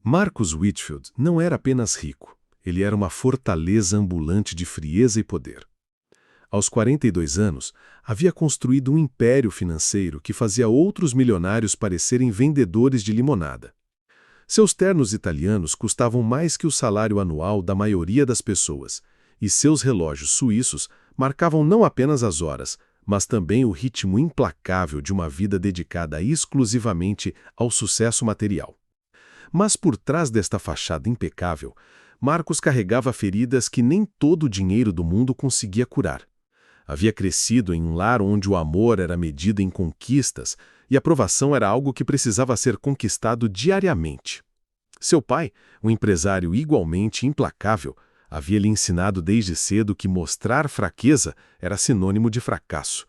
Marcus Whitfield não era apenas rico, ele era uma fortaleza ambulante de frieza e poder. Aos 42 anos, havia construído um império financeiro que fazia outros milionários parecerem vendedores de limonada. Seus ternos italianos custavam mais que o salário anual da maioria das pessoas, e seus relógios suíços marcavam não apenas as horas, mas também o ritmo implacável de uma vida dedicada exclusivamente ao sucesso material. Mas por trás desta fachada impecável, Marcus carregava feridas que nem todo o dinheiro do mundo conseguia curar. Havia crescido em um lar onde o amor era medido em conquistas e a aprovação era algo que precisava ser conquistado diariamente. Seu pai, um empresário igualmente implacável, havia lhe ensinado desde cedo que mostrar fraqueza era sinônimo de fracasso,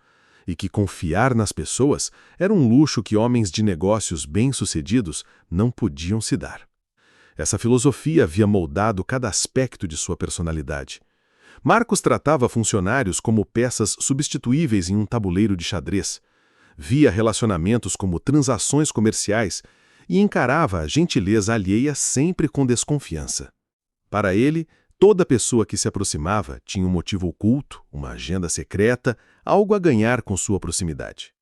e que confiar nas pessoas era um luxo que homens de negócios bem-sucedidos não podiam se dar. Essa filosofia havia moldado cada aspecto de sua personalidade. Marcus tratava funcionários como peças substituíveis em um tabuleiro de xadrez. Via relacionamentos como transações comerciais e encarava a gentileza alheia sempre com desconfiança. Para ele, toda pessoa que se aproximava tinha um motivo oculto, uma agenda secreta, algo a ganhar com sua proximidade.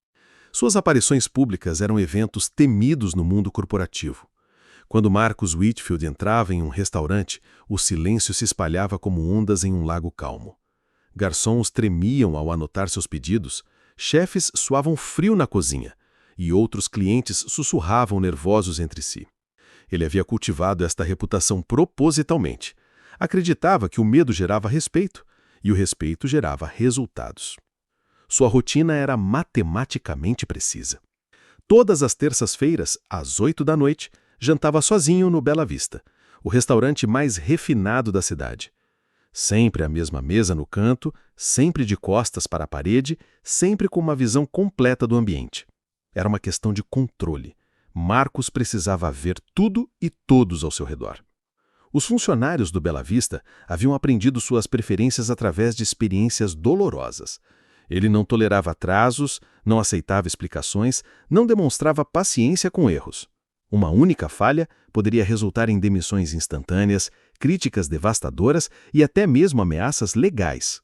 Suas aparições públicas eram eventos temidos no mundo corporativo. Quando Marcus Whitfield entrava em um restaurante, o silêncio se espalhava como ondas em um lago calmo. Garçons tremiam ao anotar seus pedidos, chefes suavam frio na cozinha, e outros clientes sussurravam nervosos entre si. Ele havia cultivado esta reputação propositalmente. Acreditava que o medo gerava respeito, e o respeito gerava resultados. Sua rotina era matematicamente precisa. Todas as terças-feiras, às 8 da noite, jantava sozinho no Bela Vista, o restaurante mais refinado da cidade. Sempre a mesma mesa no canto, sempre de costas para a parede, sempre com uma visão completa do ambiente. Era uma questão de controle. Marcus precisava ver tudo e todos ao seu redor. Os funcionários do Bela Vista haviam aprendido suas preferências através de experiências dolorosas. Ele não tolerava atrasos, não aceitava explicações, não demonstrava paciência com erros. Uma única falha poderia resultar em demissões instantâneas, críticas devastadoras e até mesmo ameaças legais.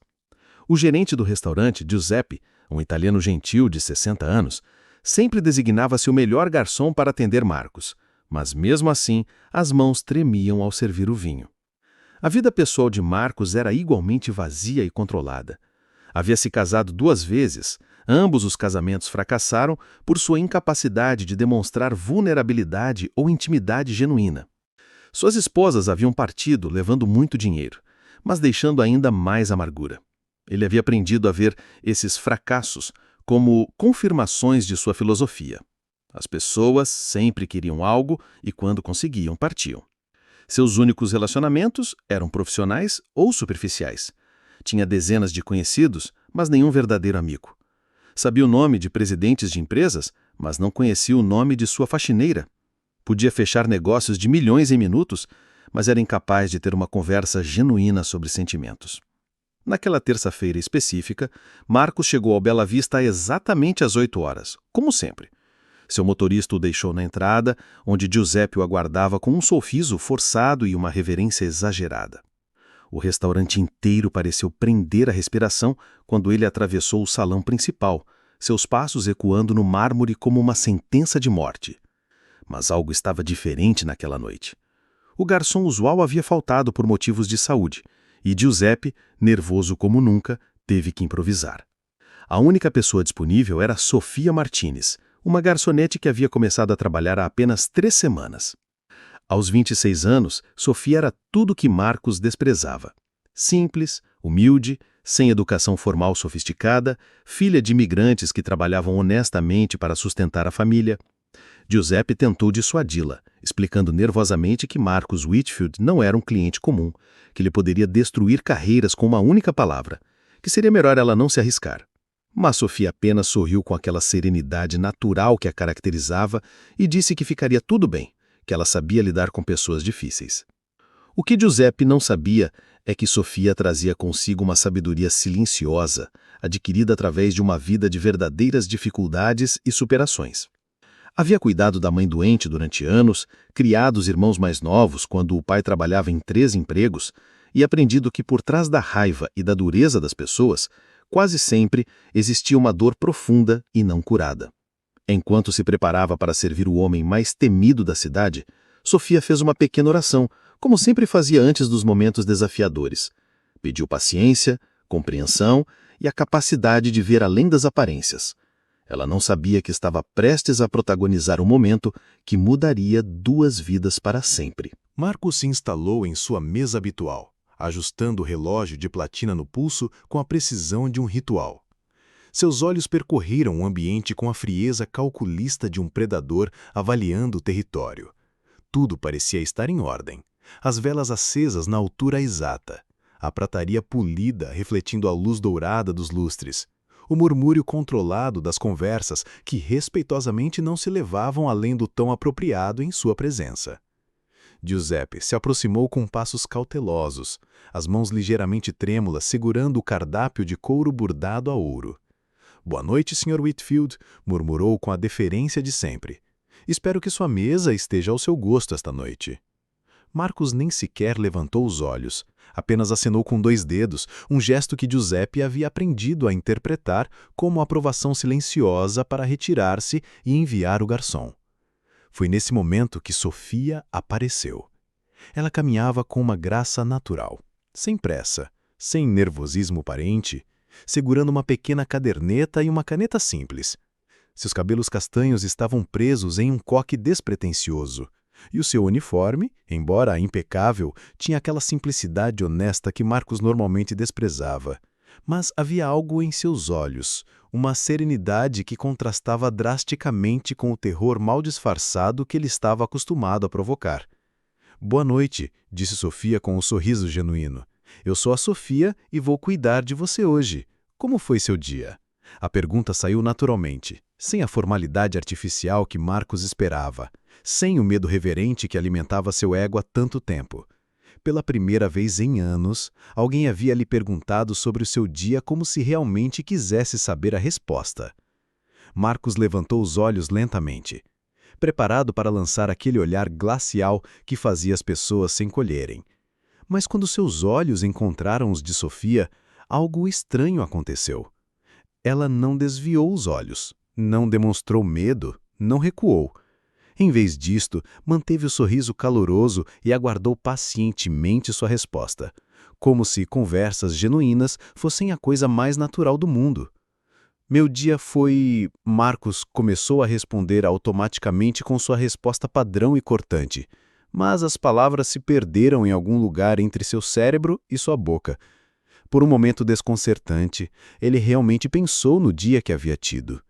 O gerente do restaurante, Giuseppe, um italiano gentil de 60 anos, sempre designava-se o melhor garçom para atender Marcus, mas mesmo assim as mãos tremiam ao servir o vinho. A vida pessoal de Marcus era igualmente vazia e controlada. Havia se casado 2 vezes. Ambos os casamentos fracassaram por sua incapacidade de demonstrar vulnerabilidade ou intimidade genuína. Suas esposas haviam partido, levando muito dinheiro, mas deixando ainda mais amargura. Ele havia aprendido a ver esses fracassos como confirmações de sua filosofia. As pessoas sempre queriam algo e, quando conseguiam, partiam. Seus únicos relacionamentos eram profissionais ou superficiais. Tinha dezenas de conhecidos, mas nenhum verdadeiro amigo. Sabia o nome de presidentes de empresas, mas não conhecia o nome de sua faxineira. Podia fechar negócios de milhões em minutos, mas era incapaz de ter uma conversa genuína sobre sentimentos. Naquela terça-feira específica, Marcus chegou ao Bela Vista exatamente às 8 horas, como sempre. Seu motorista o deixou na entrada, onde Giuseppe o aguardava com um sorriso forçado e uma reverência exagerada. O restaurante inteiro pareceu prender a respiração quando ele atravessou o salão principal, seus passos ecoando no mármore como uma sentença de morte. Mas algo estava diferente naquela noite. O garçom usual havia faltado por motivos de saúde, e Giuseppe, nervoso como nunca, teve que improvisar. A única pessoa disponível era Sofia Martinez, uma garçonete que havia começado a trabalhar há apenas 3 semanas. Aos 26 anos, Sofia era tudo que Marcus desprezava. Simples, humilde, sem educação formal sofisticada, filha de imigrantes que trabalhavam honestamente para sustentar a família. Giuseppe tentou dissuadi-la, explicando nervosamente que Marcus Whitfield não era um cliente comum, que ele poderia destruir carreiras com uma única palavra, que seria melhor ela não se arriscar. Mas Sofia apenas sorriu com aquela serenidade natural que a caracterizava e disse que ficaria tudo bem, que ela sabia lidar com pessoas difíceis. O que Giuseppe não sabia é que Sofia trazia consigo uma sabedoria silenciosa, adquirida através de uma vida de verdadeiras dificuldades e superações. Havia cuidado da mãe doente durante anos, criado os irmãos mais novos quando o pai trabalhava em 3 empregos e aprendido que por trás da raiva e da dureza das pessoas, quase sempre existia uma dor profunda e não curada. Enquanto se preparava para servir o homem mais temido da cidade, Sofia fez uma pequena oração, como sempre fazia antes dos momentos desafiadores. Pediu paciência, compreensão e a capacidade de ver além das aparências. Ela não sabia que estava prestes a protagonizar um momento que mudaria 2 vidas para sempre. Marcos se instalou em sua mesa habitual, ajustando o relógio de platina no pulso com a precisão de um ritual. Seus olhos percorreram o ambiente com a frieza calculista de um predador avaliando o território. Tudo parecia estar em ordem. As velas acesas na altura exata, a prataria polida refletindo a luz dourada dos lustres, o murmúrio controlado das conversas que respeitosamente não se levavam além do tom apropriado em sua presença. Giuseppe se aproximou com passos cautelosos, as mãos ligeiramente trêmulas segurando o cardápio de couro bordado a ouro. «Boa noite, Sr. Whitfield», murmurou com a deferência de sempre. «Espero que sua mesa esteja ao seu gosto esta noite». Marcos nem sequer levantou os olhos, apenas acenou com 2 dedos, um gesto que Giuseppe havia aprendido a interpretar como aprovação silenciosa para retirar-se e enviar o garçom. Foi nesse momento que Sofia apareceu. Ela caminhava com uma graça natural, sem pressa, sem nervosismo aparente, segurando uma pequena caderneta e uma caneta simples. Seus cabelos castanhos estavam presos em um coque despretensioso, e o seu uniforme, embora impecável, tinha aquela simplicidade honesta que Marcos normalmente desprezava. Mas havia algo em seus olhos, uma serenidade que contrastava drasticamente com o terror mal disfarçado que ele estava acostumado a provocar. «Boa noite», disse Sofia com um sorriso genuíno. «Eu sou a Sofia e vou cuidar de você hoje. Como foi seu dia?» A pergunta saiu naturalmente, sem a formalidade artificial que Marcos esperava, sem o medo reverente que alimentava seu ego há tanto tempo. Pela primeira vez em anos, alguém havia lhe perguntado sobre o seu dia como se realmente quisesse saber a resposta. Marcos levantou os olhos lentamente, preparado para lançar aquele olhar glacial que fazia as pessoas se encolherem. Mas quando seus olhos encontraram os de Sofia, algo estranho aconteceu. Ela não desviou os olhos, não demonstrou medo, não recuou. Em vez disto, manteve o sorriso caloroso e aguardou pacientemente sua resposta, como se conversas genuínas fossem a coisa mais natural do mundo. «Meu dia foi...» Marcos começou a responder automaticamente com sua resposta padrão e cortante, mas as palavras se perderam em algum lugar entre seu cérebro e sua boca. Por um momento desconcertante, ele realmente pensou no dia que havia tido.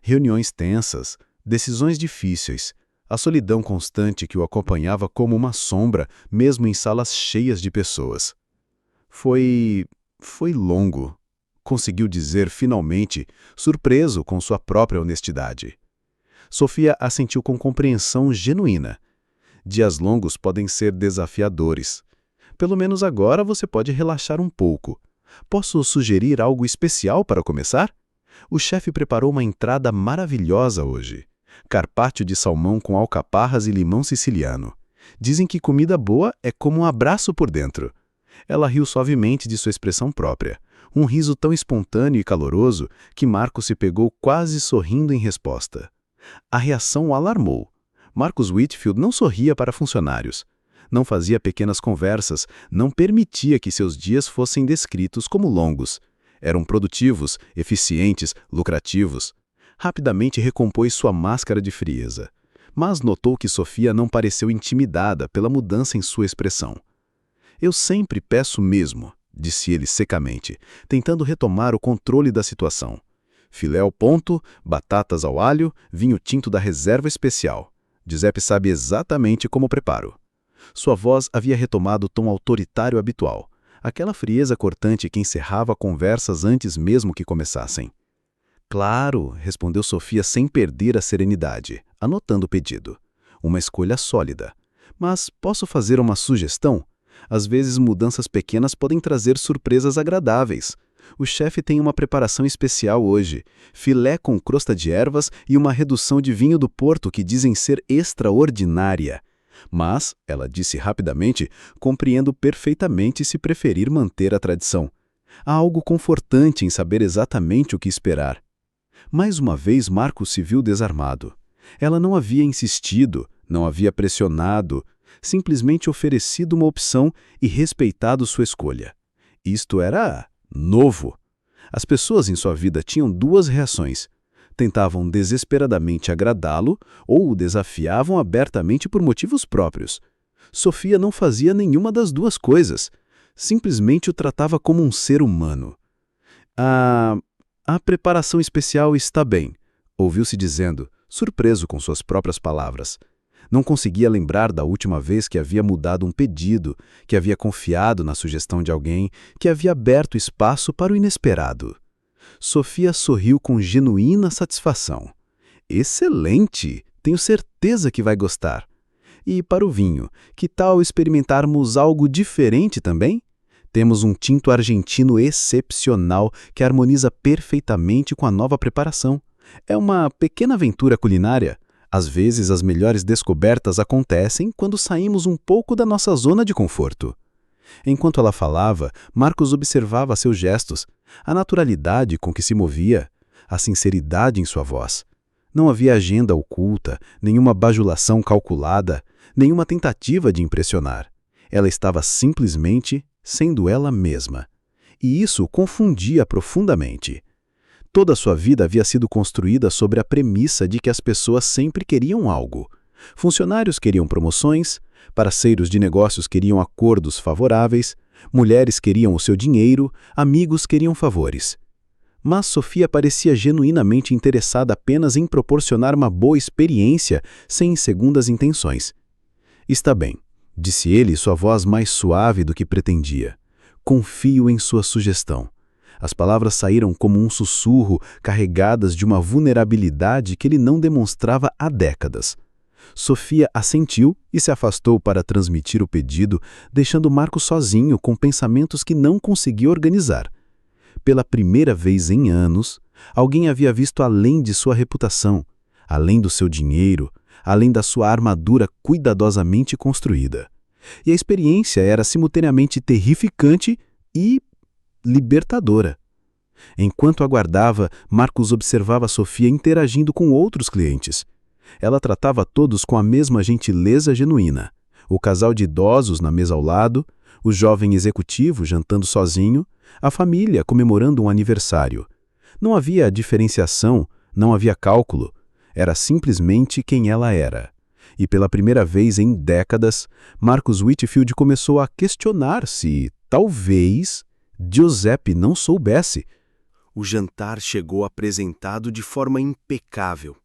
Reuniões tensas, decisões difíceis, a solidão constante que o acompanhava como uma sombra, mesmo em salas cheias de pessoas. Foi longo, conseguiu dizer finalmente, surpreso com sua própria honestidade. Sofia assentiu com compreensão genuína. Dias longos podem ser desafiadores. Pelo menos agora você pode relaxar um pouco. Posso sugerir algo especial para começar? O chefe preparou uma entrada maravilhosa hoje. Carpaccio de salmão com alcaparras e limão siciliano. Dizem que comida boa é como um abraço por dentro. Ela riu suavemente de sua expressão própria. Um riso tão espontâneo e caloroso que Marcos se pegou quase sorrindo em resposta. A reação o alarmou. Marcos Whitfield não sorria para funcionários. Não fazia pequenas conversas, não permitia que seus dias fossem descritos como longos. Eram produtivos, eficientes, lucrativos. Rapidamente recompôs sua máscara de frieza. Mas notou que Sofia não pareceu intimidada pela mudança em sua expressão. «Eu sempre peço mesmo», disse ele secamente, tentando retomar o controle da situação. «Filé ao ponto, batatas ao alho, vinho tinto da reserva especial. Giuseppe sabe exatamente como preparo». Sua voz havia retomado o tom autoritário habitual, aquela frieza cortante que encerrava conversas antes mesmo que começassem. «Claro», respondeu Sofia sem perder a serenidade, anotando o pedido. «Uma escolha sólida. Mas posso fazer uma sugestão? Às vezes mudanças pequenas podem trazer surpresas agradáveis. O chefe tem uma preparação especial hoje. Filé com crosta de ervas e uma redução de vinho do Porto que dizem ser extraordinária. Mas, ela disse rapidamente, compreendo perfeitamente se preferir manter a tradição. Há algo confortante em saber exatamente o que esperar. Mais uma vez, Marcos se viu desarmado. Ela não havia insistido, não havia pressionado, simplesmente oferecido uma opção e respeitado sua escolha. Isto era novo. As pessoas em sua vida tinham duas reações. Tentavam desesperadamente agradá-lo ou o desafiavam abertamente por motivos próprios. Sofia não fazia nenhuma das duas coisas. Simplesmente o tratava como um ser humano. A preparação especial está bem, ouviu-se dizendo, surpreso com suas próprias palavras. Não conseguia lembrar da última vez que havia mudado um pedido, que havia confiado na sugestão de alguém, que havia aberto espaço para o inesperado. Sofia sorriu com genuína satisfação. Excelente! Tenho certeza que vai gostar. E para o vinho, que tal experimentarmos algo diferente também? Temos um tinto argentino excepcional que harmoniza perfeitamente com a nova preparação. É uma pequena aventura culinária. Às vezes, as melhores descobertas acontecem quando saímos um pouco da nossa zona de conforto. Enquanto ela falava, Marcos observava seus gestos, a naturalidade com que se movia, a sinceridade em sua voz. Não havia agenda oculta, nenhuma bajulação calculada, nenhuma tentativa de impressionar. Ela estava simplesmente sendo ela mesma. E isso o confundia profundamente. Toda a sua vida havia sido construída sobre a premissa de que as pessoas sempre queriam algo. Funcionários queriam promoções, parceiros de negócios queriam acordos favoráveis, mulheres queriam o seu dinheiro, amigos queriam favores. Mas Sofia parecia genuinamente interessada apenas em proporcionar uma boa experiência sem segundas intenções. Está bem, disse ele, sua voz mais suave do que pretendia. Confio em sua sugestão. As palavras saíram como um sussurro, carregadas de uma vulnerabilidade que ele não demonstrava há décadas. Sofia assentiu e se afastou para transmitir o pedido, deixando Marcos sozinho com pensamentos que não conseguia organizar. Pela primeira vez em anos, alguém havia visto além de sua reputação, além do seu dinheiro, além da sua armadura cuidadosamente construída. E a experiência era simultaneamente terrificante e libertadora. Enquanto aguardava, Marcos observava Sofia interagindo com outros clientes. Ela tratava todos com a mesma gentileza genuína. O casal de idosos na mesa ao lado, o jovem executivo jantando sozinho, a família comemorando um aniversário. Não havia diferenciação, não havia cálculo. Era simplesmente quem ela era. E pela primeira vez em décadas, Marcos Whitfield começou a questionar se, talvez, Giuseppe não soubesse. O jantar chegou apresentado de forma impecável,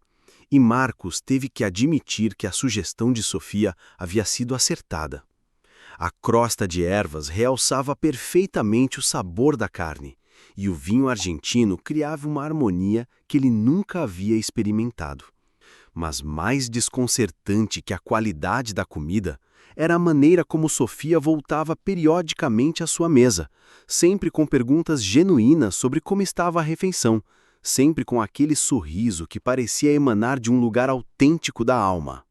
e Marcos teve que admitir que a sugestão de Sofia havia sido acertada. A crosta de ervas realçava perfeitamente o sabor da carne, e o vinho argentino criava uma harmonia que ele nunca havia experimentado. Mas mais desconcertante que a qualidade da comida era a maneira como Sofia voltava periodicamente à sua mesa, sempre com perguntas genuínas sobre como estava a refeição, sempre com aquele sorriso que parecia emanar de um lugar autêntico da alma.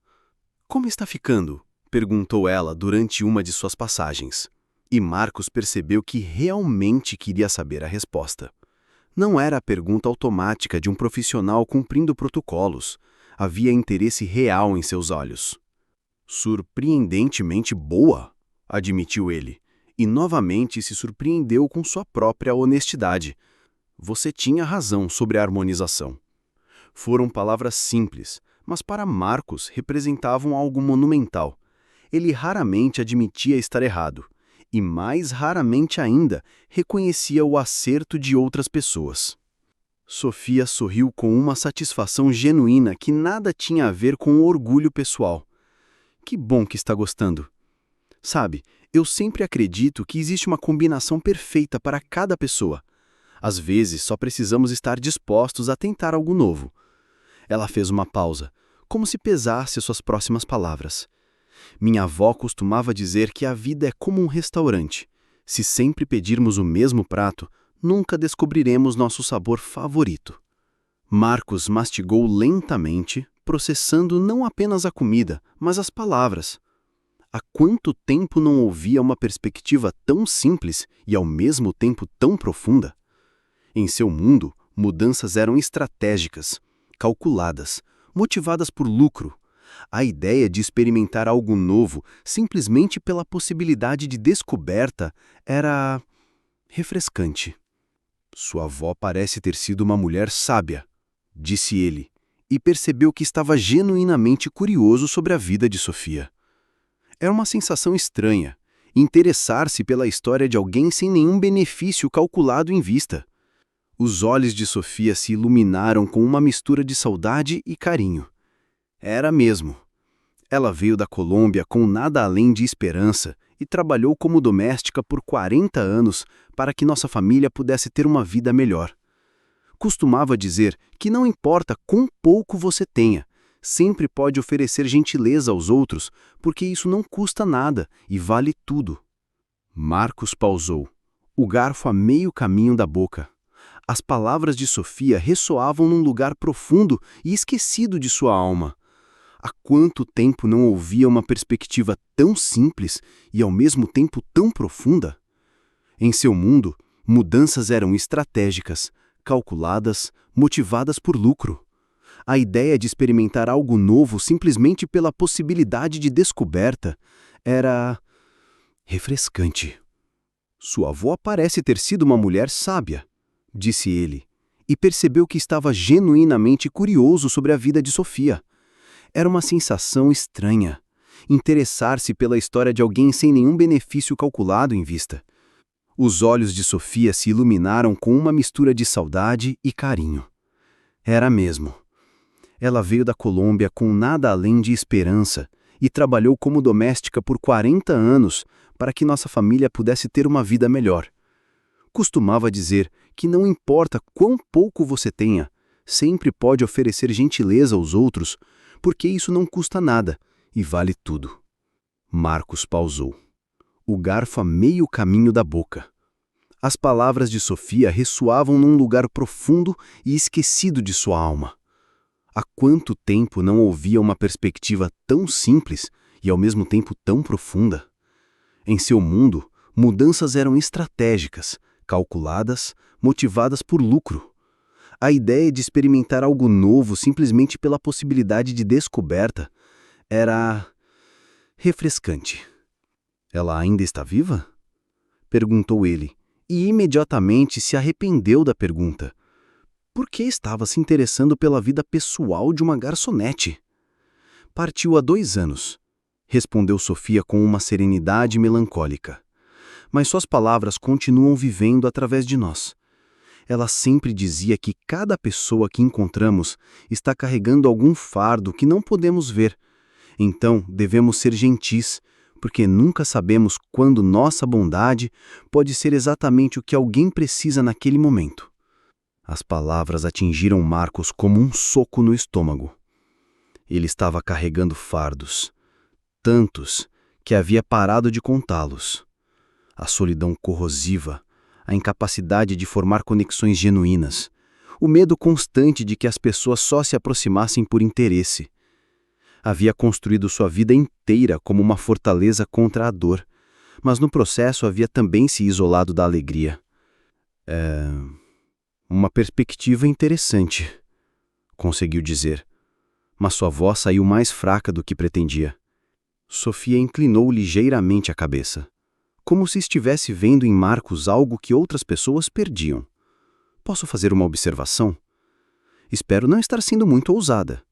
"Como está ficando?" perguntou ela durante uma de suas passagens. E Marcos percebeu que realmente queria saber a resposta. Não era a pergunta automática de um profissional cumprindo protocolos. Havia interesse real em seus olhos. "Surpreendentemente boa", admitiu ele, e novamente se surpreendeu com sua própria honestidade. Você tinha razão sobre a harmonização. Foram palavras simples, mas para Marcos representavam algo monumental. Ele raramente admitia estar errado, e mais raramente ainda reconhecia o acerto de outras pessoas. Sofia sorriu com uma satisfação genuína que nada tinha a ver com o orgulho pessoal. "Que bom que está gostando. Sabe, eu sempre acredito que existe uma combinação perfeita para cada pessoa. Às vezes só precisamos estar dispostos a tentar algo novo." Ela fez uma pausa, como se pesasse suas próximas palavras. "Minha avó costumava dizer que a vida é como um restaurante. Se sempre pedirmos o mesmo prato, nunca descobriremos nosso sabor favorito. Marcos mastigou lentamente, processando não apenas a comida, mas as palavras. Há quanto tempo não ouvia uma perspectiva tão simples e ao mesmo tempo tão profunda? Em seu mundo, mudanças eram estratégicas, calculadas, motivadas por lucro. A ideia de experimentar algo novo, simplesmente pela possibilidade de descoberta, era refrescante. Sua avó parece ter sido uma mulher sábia, disse ele, e percebeu que estava genuinamente curioso sobre a vida de Sofia. Era uma sensação estranha, interessar-se pela história de alguém sem nenhum benefício calculado em vista. Os olhos de Sofia se iluminaram com uma mistura de saudade e carinho. Era mesmo. Ela veio da Colômbia com nada além de esperança e trabalhou como doméstica por 40 anos para que nossa família pudesse ter uma vida melhor. Costumava dizer que não importa quão pouco você tenha, sempre pode oferecer gentileza aos outros, porque isso não custa nada e vale tudo. Marcos pausou, o garfo a meio caminho da boca. As palavras de Sofia ressoavam num lugar profundo e esquecido de sua alma. Há quanto tempo não ouvia uma perspectiva tão simples e ao mesmo tempo tão profunda? Em seu mundo, mudanças eram estratégicas, calculadas, motivadas por lucro. A ideia de experimentar algo novo simplesmente pela possibilidade de descoberta era refrescante. Sua avó parece ter sido uma mulher sábia, disse ele, e percebeu que estava genuinamente curioso sobre a vida de Sofia. Era uma sensação estranha, interessar-se pela história de alguém sem nenhum benefício calculado em vista. Os olhos de Sofia se iluminaram com uma mistura de saudade e carinho. Era mesmo. Ela veio da Colômbia com nada além de esperança e trabalhou como doméstica por 40 anos para que nossa família pudesse ter uma vida melhor. Costumava dizer que não importa quão pouco você tenha, sempre pode oferecer gentileza aos outros, porque isso não custa nada e vale tudo. Marcos pausou, o garfo a meio caminho da boca. As palavras de Sofia ressoavam num lugar profundo e esquecido de sua alma. Há quanto tempo não ouvia uma perspectiva tão simples e ao mesmo tempo tão profunda? Em seu mundo, mudanças eram estratégicas, calculadas, motivadas por lucro. A ideia de experimentar algo novo simplesmente pela possibilidade de descoberta era refrescante. Ela ainda está viva? Perguntou ele, e imediatamente se arrependeu da pergunta. Por que estava se interessando pela vida pessoal de uma garçonete? Partiu há 2 anos, respondeu Sofia com uma serenidade melancólica. Mas suas palavras continuam vivendo através de nós. Ela sempre dizia que cada pessoa que encontramos está carregando algum fardo que não podemos ver. Então, devemos ser gentis, porque nunca sabemos quando nossa bondade pode ser exatamente o que alguém precisa naquele momento. As palavras atingiram Marcos como um soco no estômago. Ele estava carregando fardos, tantos que havia parado de contá-los. A solidão corrosiva, a incapacidade de formar conexões genuínas, o medo constante de que as pessoas só se aproximassem por interesse. Havia construído sua vida inteira como uma fortaleza contra a dor, mas no processo havia também se isolado da alegria. Uma perspectiva interessante, conseguiu dizer, mas sua voz saiu mais fraca do que pretendia. Sofia inclinou ligeiramente a cabeça, como se estivesse vendo em Marcos algo que outras pessoas perdiam. Posso fazer uma observação? Espero não estar sendo muito ousada.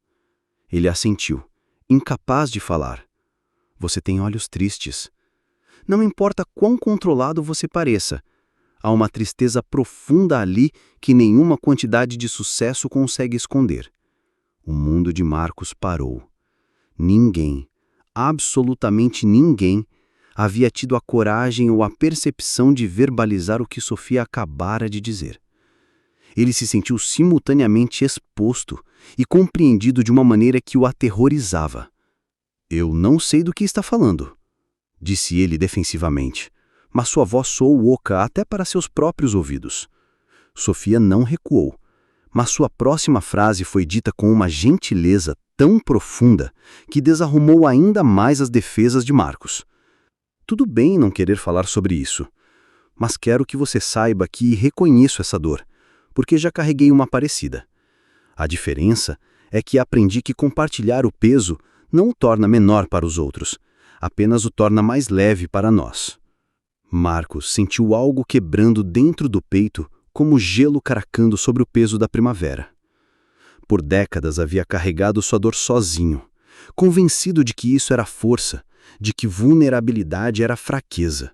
Ele assentiu, incapaz de falar. Você tem olhos tristes. Não importa quão controlado você pareça, há uma tristeza profunda ali que nenhuma quantidade de sucesso consegue esconder. O mundo de Marcos parou. Ninguém, absolutamente ninguém, havia tido a coragem ou a percepção de verbalizar o que Sofia acabara de dizer. Ele se sentiu simultaneamente exposto e compreendido de uma maneira que o aterrorizava. Eu não sei do que está falando, disse ele defensivamente, mas sua voz soou oca até para seus próprios ouvidos. Sofia não recuou, mas sua próxima frase foi dita com uma gentileza tão profunda que desarrumou ainda mais as defesas de Marcos. Tudo bem não querer falar sobre isso, mas quero que você saiba que reconheço essa dor, porque já carreguei uma parecida. A diferença é que aprendi que compartilhar o peso não o torna menor para os outros, apenas o torna mais leve para nós. Marcos sentiu algo quebrando dentro do peito, como gelo caracando sobre o peso da primavera. Por décadas havia carregado sua dor sozinho, convencido de que isso era força, de que vulnerabilidade era fraqueza.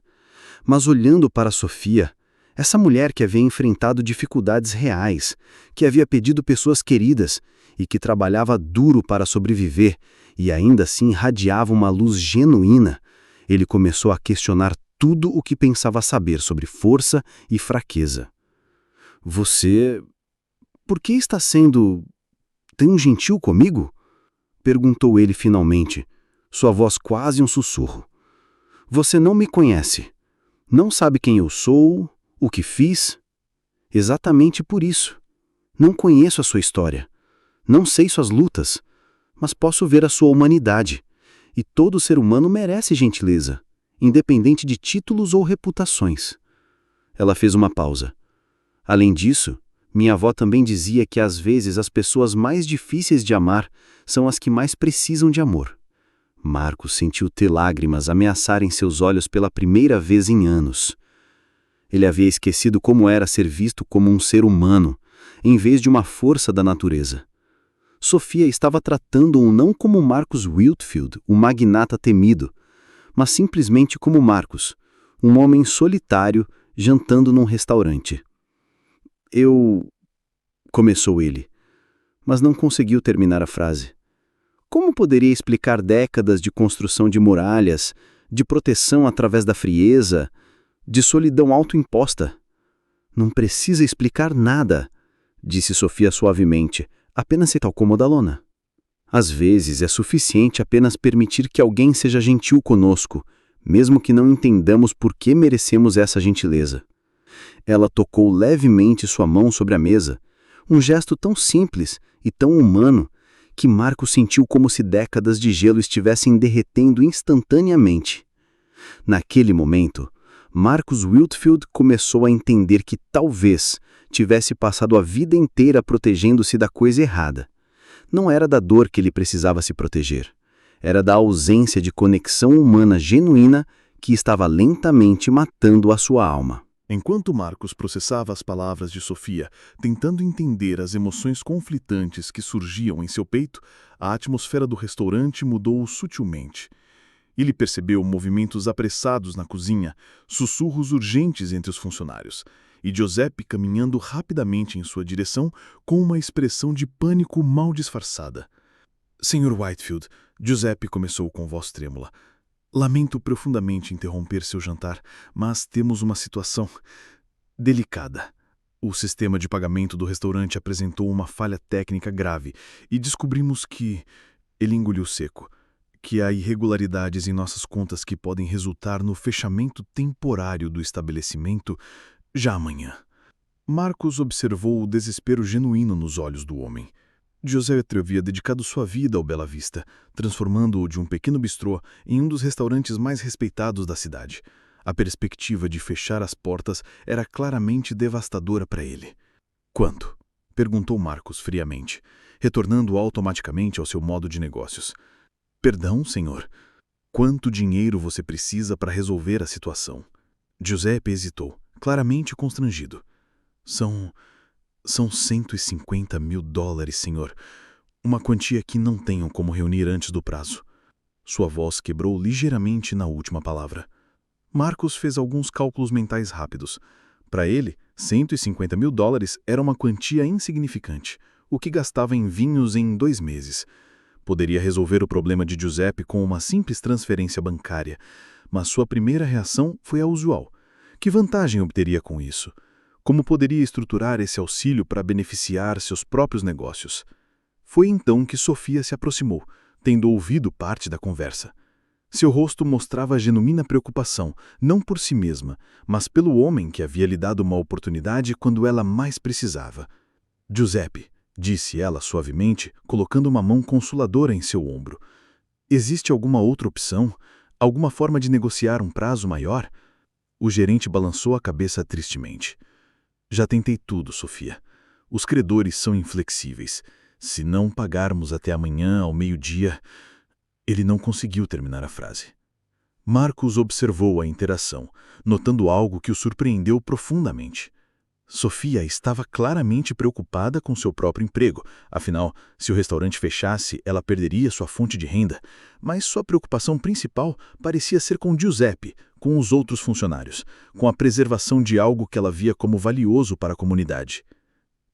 Mas olhando para Sofia, essa mulher que havia enfrentado dificuldades reais, que havia perdido pessoas queridas e que trabalhava duro para sobreviver e ainda assim irradiava uma luz genuína, ele começou a questionar tudo o que pensava saber sobre força e fraqueza. Você... por que está sendo tão gentil comigo? Perguntou ele finalmente, sua voz quase um sussurro. Você não me conhece. Não sabe quem eu sou, o que fiz? Exatamente por isso. Não conheço a sua história. Não sei suas lutas, mas posso ver a sua humanidade. E todo ser humano merece gentileza, independente de títulos ou reputações. Ela fez uma pausa. Além disso, minha avó também dizia que às vezes as pessoas mais difíceis de amar são as que mais precisam de amor. Marcos sentiu ter lágrimas ameaçarem seus olhos pela primeira vez em anos. Ele havia esquecido como era ser visto como um ser humano, em vez de uma força da natureza. Sofia estava tratando-o não como Marcus Whitfield, o magnata temido, mas simplesmente como Marcos, um homem solitário jantando num restaurante. Começou ele, mas não conseguiu terminar a frase. Como poderia explicar décadas de construção de muralhas, de proteção através da frieza, de solidão autoimposta? Não precisa explicar nada, disse Sofia suavemente, apenas se tal como da lona. Às vezes é suficiente apenas permitir que alguém seja gentil conosco, mesmo que não entendamos por que merecemos essa gentileza. Ela tocou levemente sua mão sobre a mesa, um gesto tão simples e tão humano que Marcos sentiu como se décadas de gelo estivessem derretendo instantaneamente. Naquele momento, Marcus Whitfield começou a entender que talvez tivesse passado a vida inteira protegendo-se da coisa errada. Não era da dor que ele precisava se proteger. Era da ausência de conexão humana genuína que estava lentamente matando a sua alma. Enquanto Marcos processava as palavras de Sofia, tentando entender as emoções conflitantes que surgiam em seu peito, a atmosfera do restaurante mudou sutilmente. Ele percebeu movimentos apressados na cozinha, sussurros urgentes entre os funcionários, e Giuseppe caminhando rapidamente em sua direção com uma expressão de pânico mal disfarçada. Sr. Whitfield, Giuseppe começou com voz trêmula. Lamento profundamente interromper seu jantar, mas temos uma situação delicada. O sistema de pagamento do restaurante apresentou uma falha técnica grave e descobrimos que... Ele engoliu seco. Que há irregularidades em nossas contas que podem resultar no fechamento temporário do estabelecimento já amanhã. Marcos observou o desespero genuíno nos olhos do homem. Giuseppe havia dedicado sua vida ao Bela Vista, transformando-o de um pequeno bistrô em um dos restaurantes mais respeitados da cidade. A perspectiva de fechar as portas era claramente devastadora para ele. Quanto? Perguntou Marcos friamente, retornando automaticamente ao seu modo de negócios. Perdão, senhor. Quanto dinheiro você precisa para resolver a situação? Giuseppe hesitou, claramente constrangido. São $150 mil, senhor. Uma quantia que não tenho como reunir antes do prazo. Sua voz quebrou ligeiramente na última palavra. Marcos fez alguns cálculos mentais rápidos. Para ele, $150 mil era uma quantia insignificante, o que gastava em vinhos em 2 meses. Poderia resolver o problema de Giuseppe com uma simples transferência bancária, mas sua primeira reação foi a usual. Que vantagem obteria com isso? Como poderia estruturar esse auxílio para beneficiar seus próprios negócios? Foi então que Sofia se aproximou, tendo ouvido parte da conversa. Seu rosto mostrava genuína preocupação, não por si mesma, mas pelo homem que havia lhe dado uma oportunidade quando ela mais precisava. Giuseppe, disse ela suavemente, colocando uma mão consoladora em seu ombro. Existe alguma outra opção? Alguma forma de negociar um prazo maior? O gerente balançou a cabeça tristemente. Já tentei tudo, Sofia. Os credores são inflexíveis. Se não pagarmos até amanhã, ao meio-dia... Ele não conseguiu terminar a frase. Marcos observou a interação, notando algo que o surpreendeu profundamente. Sofia estava claramente preocupada com seu próprio emprego. Afinal, se o restaurante fechasse, ela perderia sua fonte de renda. Mas sua preocupação principal parecia ser com Giuseppe, com os outros funcionários, com a preservação de algo que ela via como valioso para a comunidade.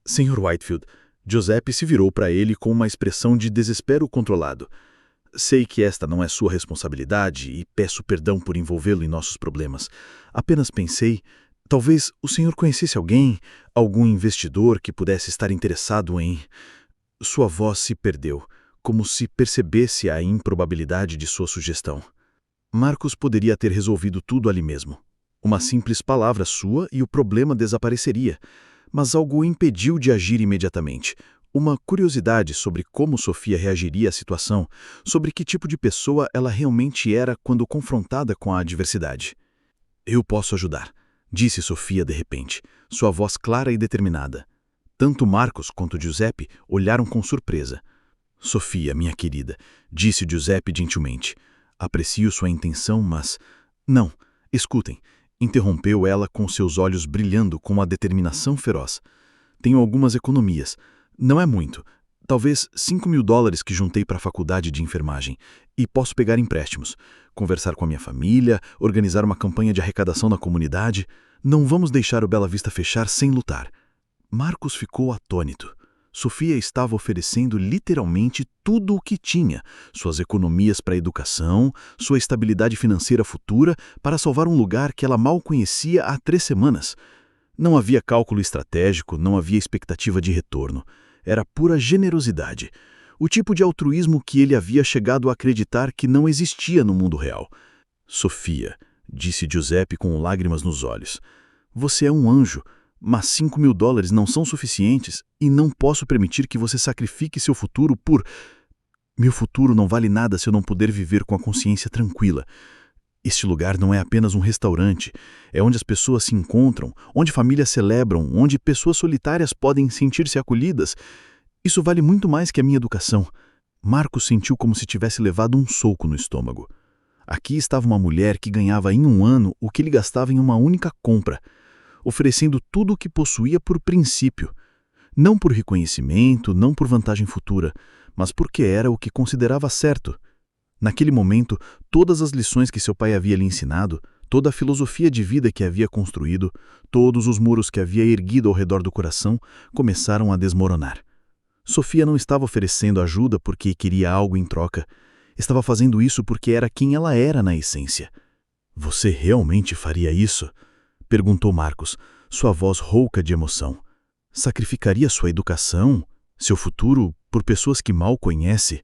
Sr. Whitefield, Giuseppe se virou para ele com uma expressão de desespero controlado. Sei que esta não é sua responsabilidade e peço perdão por envolvê-lo em nossos problemas. Apenas pensei, talvez o senhor conhecesse alguém, algum investidor que pudesse estar interessado em... Sua voz se perdeu, como se percebesse a improbabilidade de sua sugestão. Marcos poderia ter resolvido tudo ali mesmo. Uma simples palavra sua e o problema desapareceria. Mas algo o impediu de agir imediatamente. Uma curiosidade sobre como Sofia reagiria à situação, sobre que tipo de pessoa ela realmente era quando confrontada com a adversidade. Eu posso ajudar, disse Sofia de repente, sua voz clara e determinada. Tanto Marcos quanto Giuseppe olharam com surpresa. Sofia, minha querida, disse Giuseppe gentilmente. Aprecio sua intenção, mas... Não, escutem, interrompeu ela com seus olhos brilhando com uma determinação feroz. Tenho algumas economias. Não é muito, talvez $5.000 que juntei para a faculdade de enfermagem, e posso pegar empréstimos, conversar com a minha família, organizar uma campanha de arrecadação na comunidade. Não vamos deixar o Bela Vista fechar sem lutar. Marcos ficou atônito. Sofia estava oferecendo literalmente tudo o que tinha, suas economias para a educação, sua estabilidade financeira futura, para salvar um lugar que ela mal conhecia há 3 semanas. Não havia cálculo estratégico, não havia expectativa de retorno. Era pura generosidade. O tipo de altruísmo que ele havia chegado a acreditar que não existia no mundo real. Sofia, disse Giuseppe com lágrimas nos olhos, você é um anjo, mas $5.000 não são suficientes e não posso permitir que você sacrifique seu futuro por... Meu futuro não vale nada se eu não puder viver com a consciência tranquila. Este lugar não é apenas um restaurante, é onde as pessoas se encontram, onde famílias celebram, onde pessoas solitárias podem sentir-se acolhidas. Isso vale muito mais que a minha educação. Marcos sentiu como se tivesse levado um soco no estômago. Aqui estava uma mulher que ganhava em um ano o que ele gastava em uma única compra, oferecendo tudo o que possuía por princípio. Não por reconhecimento, não por vantagem futura, mas porque era o que considerava certo. Naquele momento, todas as lições que seu pai havia lhe ensinado, toda a filosofia de vida que havia construído, todos os muros que havia erguido ao redor do coração, começaram a desmoronar. Sofia não estava oferecendo ajuda porque queria algo em troca. Estava fazendo isso porque era quem ela era na essência. Você realmente faria isso? Perguntou Marcos, sua voz rouca de emoção. Sacrificaria sua educação, seu futuro, por pessoas que mal conhece?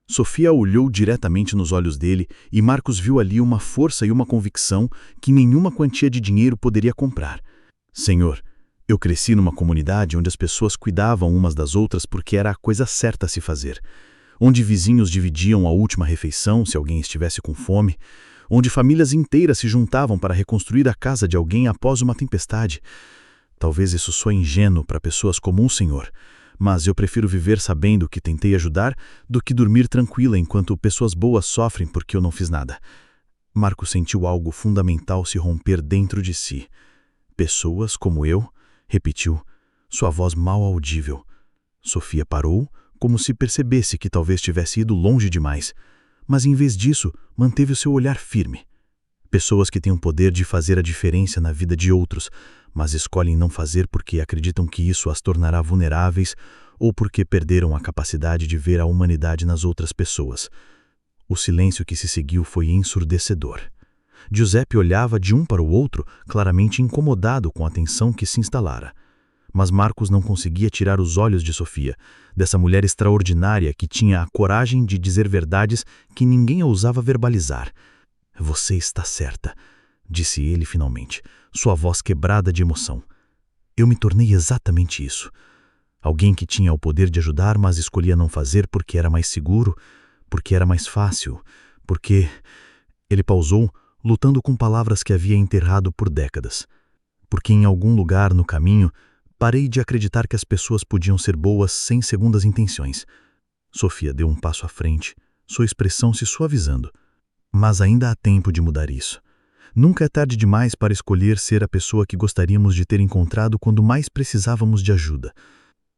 Sofia olhou diretamente nos olhos dele e Marcos viu ali uma força e uma convicção que nenhuma quantia de dinheiro poderia comprar. Senhor, eu cresci numa comunidade onde as pessoas cuidavam umas das outras porque era a coisa certa a se fazer. Onde vizinhos dividiam a última refeição se alguém estivesse com fome. Onde famílias inteiras se juntavam para reconstruir a casa de alguém após uma tempestade. Talvez isso soe ingênuo para pessoas como o Senhor, mas eu prefiro viver sabendo que tentei ajudar do que dormir tranquila enquanto pessoas boas sofrem porque eu não fiz nada. Marcos sentiu algo fundamental se romper dentro de si. Pessoas como eu, repetiu, sua voz mal audível. Sofia parou, como se percebesse que talvez tivesse ido longe demais, mas em vez disso, manteve o seu olhar firme. Pessoas que têm o poder de fazer a diferença na vida de outros, mas escolhem não fazer porque acreditam que isso as tornará vulneráveis ou porque perderam a capacidade de ver a humanidade nas outras pessoas. O silêncio que se seguiu foi ensurdecedor. Giuseppe olhava de um para o outro, claramente incomodado com a tensão que se instalara. Mas Marcos não conseguia tirar os olhos de Sofia, dessa mulher extraordinária que tinha a coragem de dizer verdades que ninguém ousava verbalizar. "Você está certa", disse ele finalmente, sua voz quebrada de emoção. "Eu me tornei exatamente isso. Alguém que tinha o poder de ajudar, mas escolhia não fazer porque era mais seguro, porque era mais fácil, porque..." Ele pausou, lutando com palavras que havia enterrado por décadas. "Porque em algum lugar no caminho, parei de acreditar que as pessoas podiam ser boas sem segundas intenções." Sofia deu um passo à frente, sua expressão se suavizando. "Mas ainda há tempo de mudar isso. Nunca é tarde demais para escolher ser a pessoa que gostaríamos de ter encontrado quando mais precisávamos de ajuda."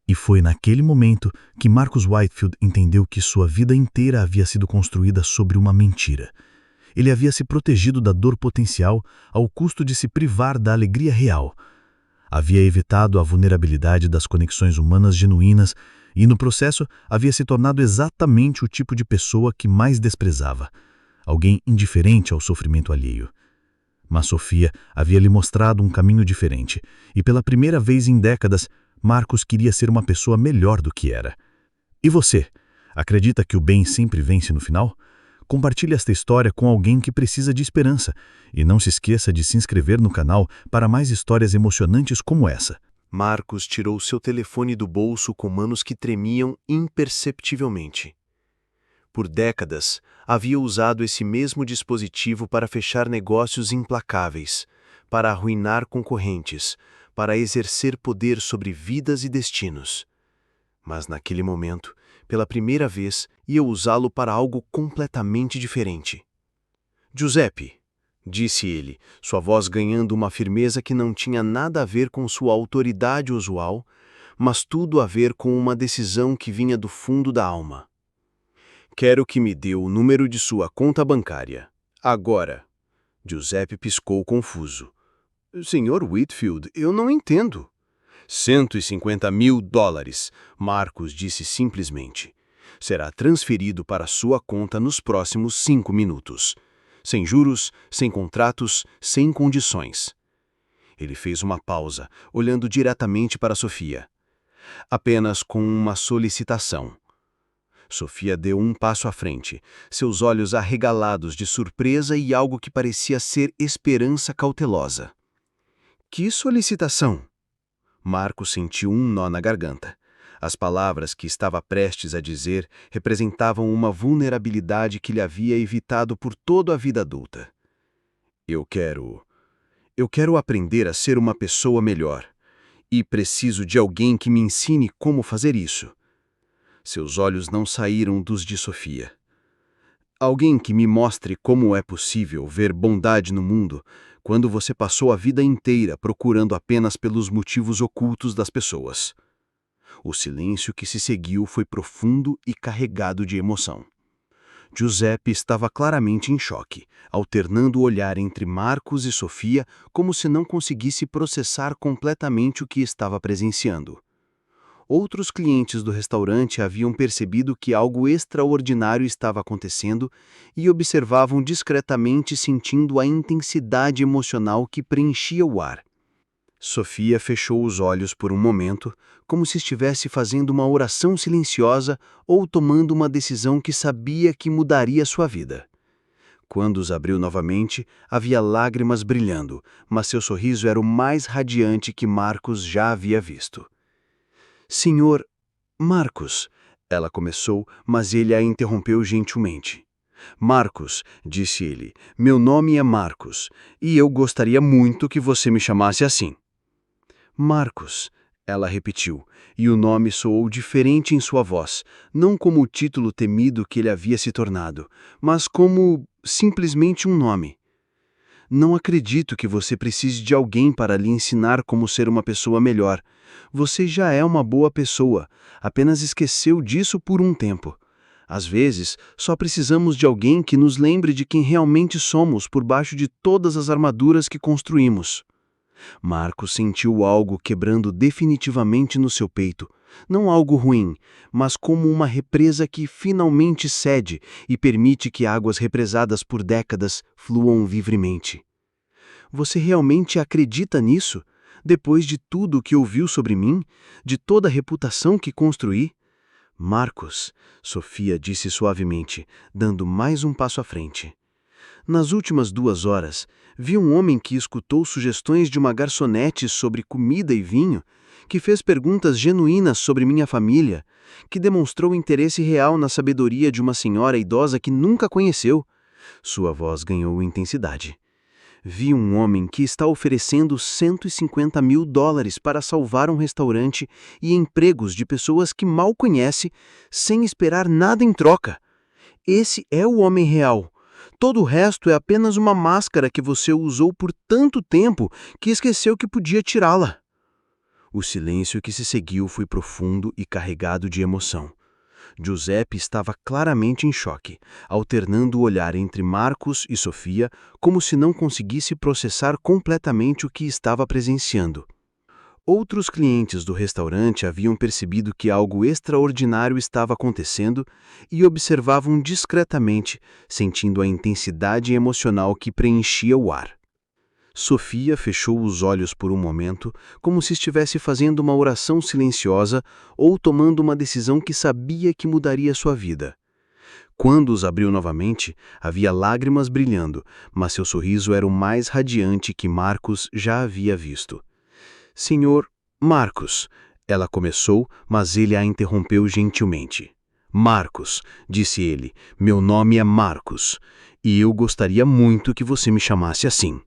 E foi naquele momento que Marcus Whitefield entendeu que sua vida inteira havia sido construída sobre uma mentira. Ele havia se protegido da dor potencial ao custo de se privar da alegria real. Havia evitado a vulnerabilidade das conexões humanas genuínas e, no processo, havia se tornado exatamente o tipo de pessoa que mais desprezava. Alguém indiferente ao sofrimento alheio. Mas Sofia havia lhe mostrado um caminho diferente, e pela primeira vez em décadas, Marcos queria ser uma pessoa melhor do que era. E você, acredita que o bem sempre vence no final? Compartilhe esta história com alguém que precisa de esperança, e não se esqueça de se inscrever no canal para mais histórias emocionantes como essa. Marcos tirou seu telefone do bolso com manos que tremiam imperceptivelmente. Por décadas, havia usado esse mesmo dispositivo para fechar negócios implacáveis, para arruinar concorrentes, para exercer poder sobre vidas e destinos. Mas naquele momento, pela primeira vez, ia usá-lo para algo completamente diferente. "Giuseppe", disse ele, sua voz ganhando uma firmeza que não tinha nada a ver com sua autoridade usual, mas tudo a ver com uma decisão que vinha do fundo da alma. "Quero que me dê o número de sua conta bancária. Agora." Giuseppe piscou confuso. "Senhor Whitfield, eu não entendo." $150.000, Marcos disse simplesmente. "Será transferido para sua conta nos próximos 5 minutos. Sem juros, sem contratos, sem condições." Ele fez uma pausa, olhando diretamente para Sofia. "Apenas com uma solicitação." Sofia deu um passo à frente, seus olhos arregalados de surpresa e algo que parecia ser esperança cautelosa. "Que solicitação?" Marcos sentiu um nó na garganta. As palavras que estava prestes a dizer representavam uma vulnerabilidade que lhe havia evitado por toda a vida adulta. Eu quero aprender a ser uma pessoa melhor. E preciso de alguém que me ensine como fazer isso." Seus olhos não saíram dos de Sofia. "Alguém que me mostre como é possível ver bondade no mundo quando você passou a vida inteira procurando apenas pelos motivos ocultos das pessoas." O silêncio que se seguiu foi profundo e carregado de emoção. Giuseppe estava claramente em choque, alternando o olhar entre Marcos e Sofia como se não conseguisse processar completamente o que estava presenciando. Outros clientes do restaurante haviam percebido que algo extraordinário estava acontecendo e observavam discretamente, sentindo a intensidade emocional que preenchia o ar. Sofia fechou os olhos por um momento, como se estivesse fazendo uma oração silenciosa ou tomando uma decisão que sabia que mudaria sua vida. Quando os abriu novamente, havia lágrimas brilhando, mas seu sorriso era o mais radiante que Marcos já havia visto. "Senhor Marcos", ela começou, mas ele a interrompeu gentilmente. "Marcos", disse ele, "meu nome é Marcos, e eu gostaria muito que você me chamasse assim." "Marcos", ela repetiu, e o nome soou diferente em sua voz, não como o título temido que ele havia se tornado, mas como simplesmente um nome. "Não acredito que você precise de alguém para lhe ensinar como ser uma pessoa melhor. Você já é uma boa pessoa, apenas esqueceu disso por um tempo. Às vezes, só precisamos de alguém que nos lembre de quem realmente somos por baixo de todas as armaduras que construímos." Marcos sentiu algo quebrando definitivamente no seu peito, não algo ruim, mas como uma represa que finalmente cede e permite que águas represadas por décadas fluam livremente. "Você realmente acredita nisso? Depois de tudo o que ouviu sobre mim, de toda a reputação que construí? Marcos, Sofia disse suavemente, dando mais um passo à frente. Nas últimas 2 horas, vi um homem que escutou sugestões de uma garçonete sobre comida e vinho, que fez perguntas genuínas sobre minha família, que demonstrou interesse real na sabedoria de uma senhora idosa que nunca conheceu. Sua voz ganhou intensidade. Vi um homem que está oferecendo $150 mil para salvar um restaurante e empregos de pessoas que mal conhece, sem esperar nada em troca. Esse é o homem real. Todo o resto é apenas uma máscara que você usou por tanto tempo que esqueceu que podia tirá-la. O silêncio que se seguiu foi profundo e carregado de emoção. Giuseppe estava claramente em choque, alternando o olhar entre Marcos e Sofia, como se não conseguisse processar completamente o que estava presenciando. Outros clientes do restaurante haviam percebido que algo extraordinário estava acontecendo e observavam discretamente, sentindo a intensidade emocional que preenchia o ar. Sofia fechou os olhos por um momento, como se estivesse fazendo uma oração silenciosa ou tomando uma decisão que sabia que mudaria sua vida. Quando os abriu novamente, havia lágrimas brilhando, mas seu sorriso era o mais radiante que Marcos já havia visto. Senhor Marcos, ela começou, mas ele a interrompeu gentilmente. Marcos, disse ele, meu nome é Marcos, e eu gostaria muito que você me chamasse assim.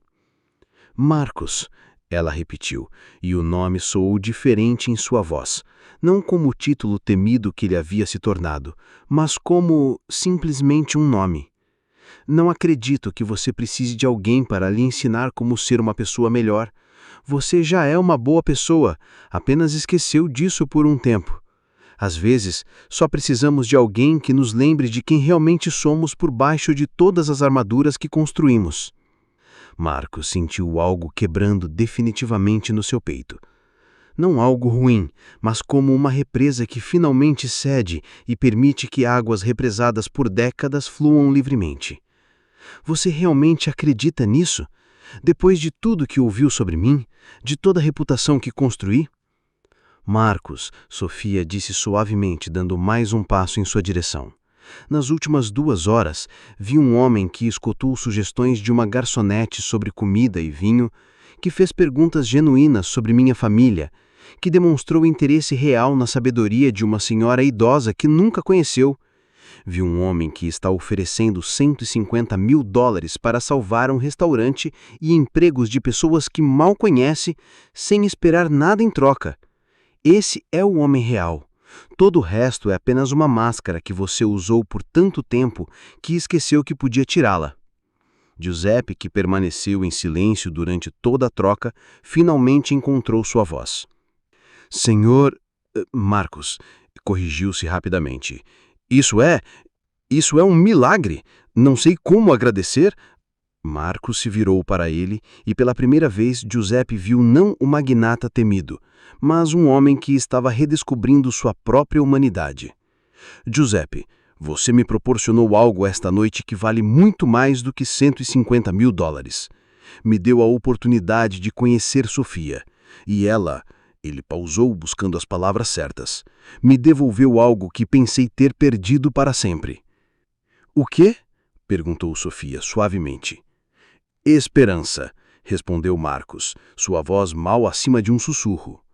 Marcos, ela repetiu, e o nome soou diferente em sua voz, não como o título temido que ele havia se tornado, mas como simplesmente um nome. Não acredito que você precise de alguém para lhe ensinar como ser uma pessoa melhor. Você já é uma boa pessoa, apenas esqueceu disso por um tempo. Às vezes, só precisamos de alguém que nos lembre de quem realmente somos por baixo de todas as armaduras que construímos. Marcos sentiu algo quebrando definitivamente no seu peito. Não algo ruim, mas como uma represa que finalmente cede e permite que águas represadas por décadas fluam livremente. Você realmente acredita nisso? Depois de tudo que ouviu sobre mim, de toda a reputação que construí? Marcos, Sofia disse suavemente, dando mais um passo em sua direção. Nas últimas 2 horas, vi um homem que escutou sugestões de uma garçonete sobre comida e vinho, que fez perguntas genuínas sobre minha família, que demonstrou interesse real na sabedoria de uma senhora idosa que nunca conheceu. Vi um homem que está oferecendo $150 mil para salvar um restaurante e empregos de pessoas que mal conhece, sem esperar nada em troca. Esse é o homem real. Todo o resto é apenas uma máscara que você usou por tanto tempo que esqueceu que podia tirá-la. Giuseppe, que permaneceu em silêncio durante toda a troca, finalmente encontrou sua voz. Senhor Marcos, corrigiu-se rapidamente. Isso é um milagre. Não sei como agradecer. Marcos se virou para ele e pela primeira vez Giuseppe viu não o magnata temido, mas um homem que estava redescobrindo sua própria humanidade. Giuseppe, você me proporcionou algo esta noite que vale muito mais do que $150 mil. Me deu a oportunidade de conhecer Sofia, e ela, ele pausou buscando as palavras certas, me devolveu algo que pensei ter perdido para sempre. O quê? Perguntou Sofia suavemente. Esperança, respondeu Marcos, sua voz mal acima de um sussurro.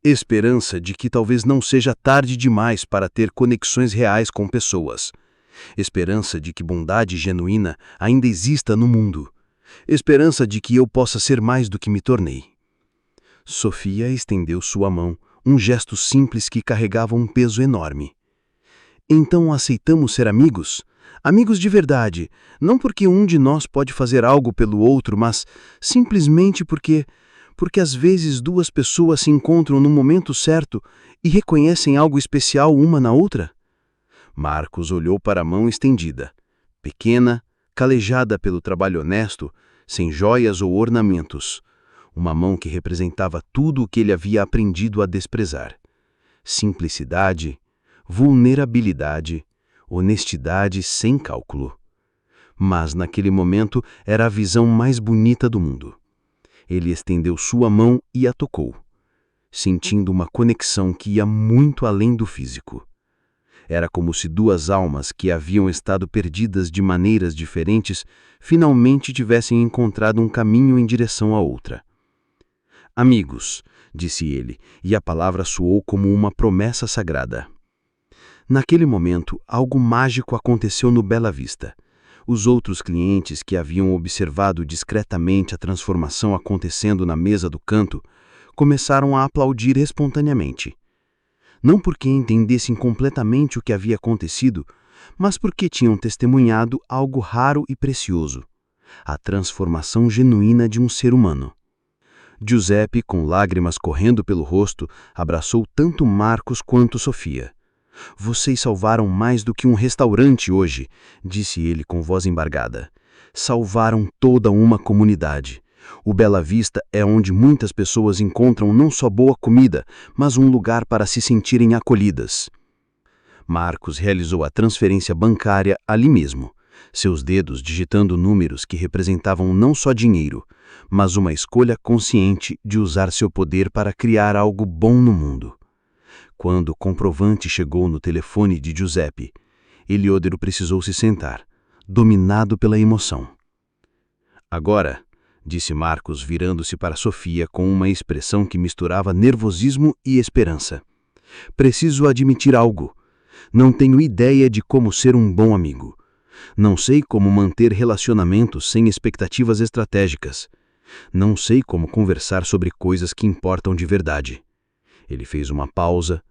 Esperança de que talvez não seja tarde demais para ter conexões reais com pessoas. Esperança de que bondade genuína ainda exista no mundo. Esperança de que eu possa ser mais do que me tornei. Sofia estendeu sua mão, um gesto simples que carregava um peso enorme. Então aceitamos ser amigos? Amigos de verdade, não porque um de nós pode fazer algo pelo outro, mas simplesmente porque às vezes 2 pessoas se encontram no momento certo e reconhecem algo especial uma na outra? Marcos olhou para a mão estendida, pequena, calejada pelo trabalho honesto, sem joias ou ornamentos. Uma mão que representava tudo o que ele havia aprendido a desprezar. Simplicidade, vulnerabilidade, honestidade sem cálculo. Mas naquele momento era a visão mais bonita do mundo. Ele estendeu sua mão e a tocou, sentindo uma conexão que ia muito além do físico. Era como se duas almas que haviam estado perdidas de maneiras diferentes finalmente tivessem encontrado um caminho em direção à outra. Amigos, disse ele, e a palavra soou como uma promessa sagrada. Naquele momento, algo mágico aconteceu no Bela Vista. Os outros clientes que haviam observado discretamente a transformação acontecendo na mesa do canto começaram a aplaudir espontaneamente. Não porque entendessem completamente o que havia acontecido, mas porque tinham testemunhado algo raro e precioso: a transformação genuína de um ser humano. Giuseppe, com lágrimas correndo pelo rosto, abraçou tanto Marcos quanto Sofia. Vocês salvaram mais do que um restaurante hoje, disse ele com voz embargada. Salvaram toda uma comunidade. O Bela Vista é onde muitas pessoas encontram não só boa comida, mas um lugar para se sentirem acolhidas. Marcos realizou a transferência bancária ali mesmo, seus dedos digitando números que representavam não só dinheiro, mas uma escolha consciente de usar seu poder para criar algo bom no mundo. Quando o comprovante chegou no telefone de Giuseppe, Eliodero precisou se sentar, dominado pela emoção. Agora, disse Marcos virando-se para Sofia com uma expressão que misturava nervosismo e esperança. Preciso admitir algo. Não tenho ideia de como ser um bom amigo. Não sei como manter relacionamentos sem expectativas estratégicas. Não sei como conversar sobre coisas que importam de verdade. Ele fez uma pausa.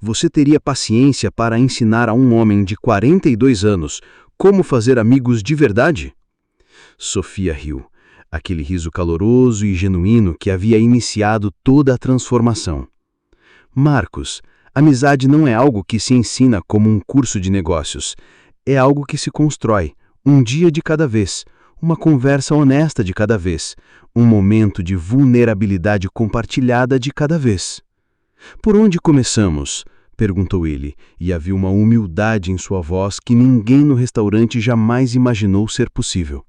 Você teria paciência para ensinar a um homem de 42 anos como fazer amigos de verdade? Sofia riu, aquele riso caloroso e genuíno que havia iniciado toda a transformação. Marcos, amizade não é algo que se ensina como um curso de negócios. É algo que se constrói, um dia de cada vez, uma conversa honesta de cada vez, um momento de vulnerabilidade compartilhada de cada vez. Por onde começamos? Perguntou ele, e havia uma humildade em sua voz que ninguém no restaurante jamais imaginou ser possível.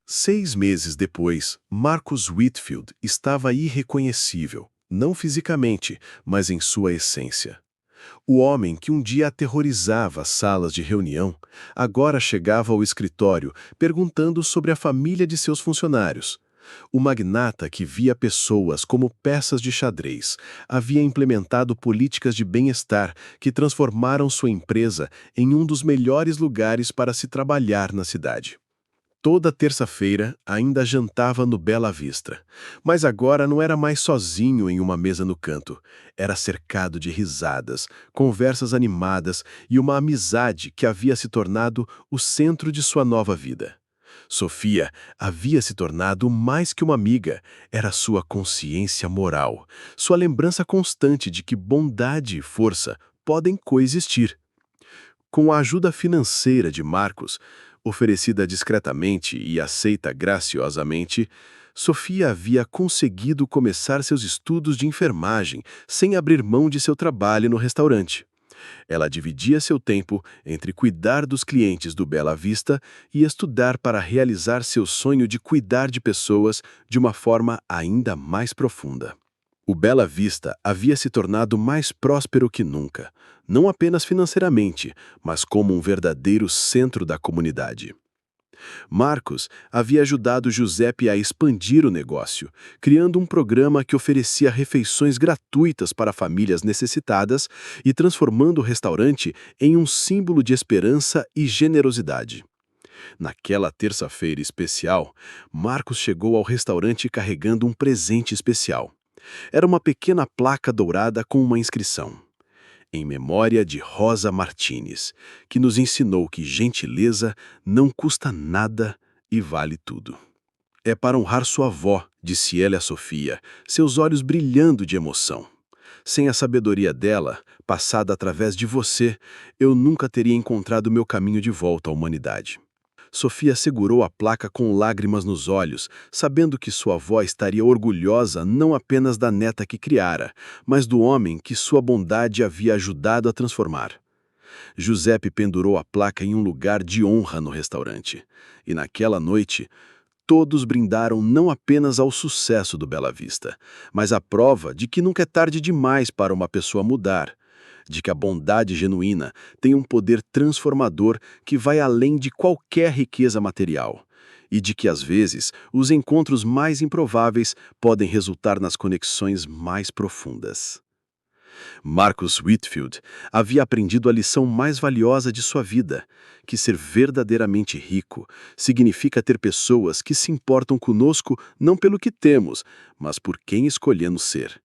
6 meses depois, Marcus Whitfield estava irreconhecível, não fisicamente, mas em sua essência. O homem que um dia aterrorizava as salas de reunião, agora chegava ao escritório perguntando sobre a família de seus funcionários. O magnata que via pessoas como peças de xadrez havia implementado políticas de bem-estar que transformaram sua empresa em um dos melhores lugares para se trabalhar na cidade. Toda terça-feira ainda jantava no Bela Vista, mas agora não era mais sozinho em uma mesa no canto. Era cercado de risadas, conversas animadas e uma amizade que havia se tornado o centro de sua nova vida. Sofia havia se tornado mais que uma amiga, era sua consciência moral, sua lembrança constante de que bondade e força podem coexistir. Com a ajuda financeira de Marcos, oferecida discretamente e aceita graciosamente, Sofia havia conseguido começar seus estudos de enfermagem sem abrir mão de seu trabalho no restaurante. Ela dividia seu tempo entre cuidar dos clientes do Bela Vista e estudar para realizar seu sonho de cuidar de pessoas de uma forma ainda mais profunda. O Bela Vista havia se tornado mais próspero que nunca, não apenas financeiramente, mas como um verdadeiro centro da comunidade. Marcos havia ajudado Giuseppe a expandir o negócio, criando um programa que oferecia refeições gratuitas para famílias necessitadas e transformando o restaurante em um símbolo de esperança e generosidade. Naquela terça-feira especial, Marcos chegou ao restaurante carregando um presente especial. Era uma pequena placa dourada com uma inscrição: em memória de Rosa Martínez, que nos ensinou que gentileza não custa nada e vale tudo. É para honrar sua avó, disse ela a Sofia, seus olhos brilhando de emoção. Sem a sabedoria dela, passada através de você, eu nunca teria encontrado meu caminho de volta à humanidade. Sofia segurou a placa com lágrimas nos olhos, sabendo que sua avó estaria orgulhosa não apenas da neta que criara, mas do homem que sua bondade havia ajudado a transformar. Giuseppe pendurou a placa em um lugar de honra no restaurante. E naquela noite, todos brindaram não apenas ao sucesso do Bela Vista, mas à prova de que nunca é tarde demais para uma pessoa mudar, de que a bondade genuína tem um poder transformador que vai além de qualquer riqueza material, e de que, às vezes, os encontros mais improváveis podem resultar nas conexões mais profundas. Marcus Whitfield havia aprendido a lição mais valiosa de sua vida, que ser verdadeiramente rico significa ter pessoas que se importam conosco não pelo que temos, mas por quem escolhemos ser.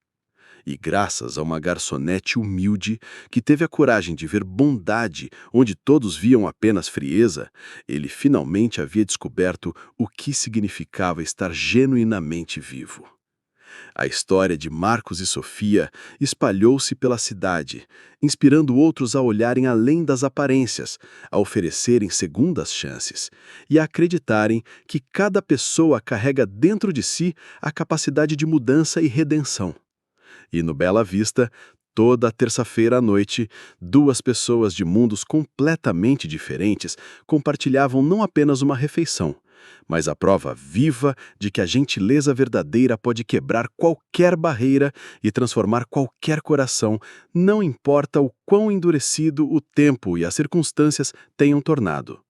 E graças a uma garçonete humilde que teve a coragem de ver bondade onde todos viam apenas frieza, ele finalmente havia descoberto o que significava estar genuinamente vivo. A história de Marcos e Sofia espalhou-se pela cidade, inspirando outros a olharem além das aparências, a oferecerem segundas chances e a acreditarem que cada pessoa carrega dentro de si a capacidade de mudança e redenção. E no Bela Vista, toda terça-feira à noite, duas pessoas de mundos completamente diferentes compartilhavam não apenas uma refeição, mas a prova viva de que a gentileza verdadeira pode quebrar qualquer barreira e transformar qualquer coração, não importa o quão endurecido o tempo e as circunstâncias tenham tornado.